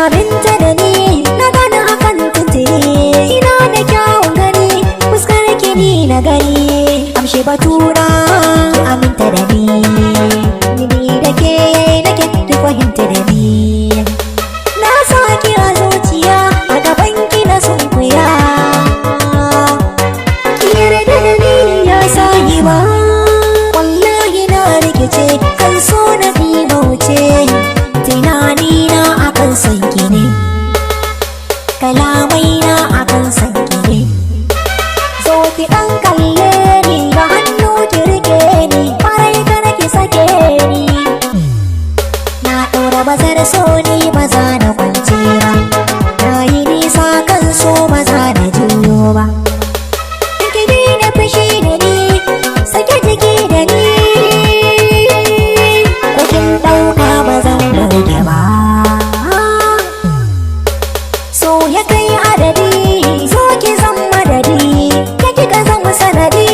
Abinta da ni na gane hakan tuntuni, ina da kyawun gani fuskar kini na gani, amshe batuna ki aminta da ni da ke nake ki fahimta da ni. Na sa ki a zuciya a gaban ki na sunkuya, ki yarda da ni ya sahi ba, wallahi na rikice kan so na bi mauce, tunani na akan sanki ne, kalamai na akan sanki ne. Zo ki dan kalle ni ga hannu ki rike ni, farai kada ki sake ni. Na ɗora bazar so ni maza na kwance ba, na yi nisa kan so maza na juyo ba. Ki daina fushi da ni, sake jiki da ni, ko kin ɗauka ba zan burge ba. So ya kai adadi, so ki zan madadi, ke kika zama sanadi,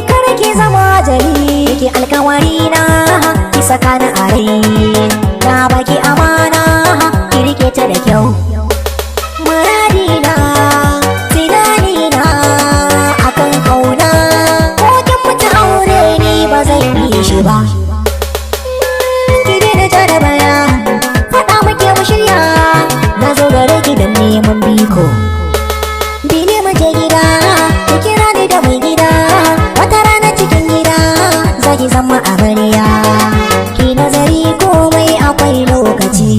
kar ki zama jali. Ki alkawari na ki saka ni a rai, na baki amana ki rike ta da kyau. Muradi na tunani na akan kauna, ko kin mutu aure ni ba zan yi shi ba. Ki daina ja da baya, faɗa muke mu shirya, na zo gare ki da neman biko. Bi ne mu je gida, ki kira ni da mai gida, wata rana cikin gida za ki zama amarya. Ki nazari komai akwai lokaci,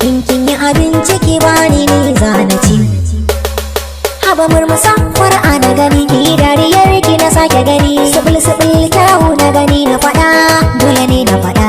in kin yi abinci ki bani ni zana ci. Haba murmusa fara'a na gani, ki dariyar ki na sake gani, sibil sibil kyawu na gani na faɗa, dole ne na faɗa.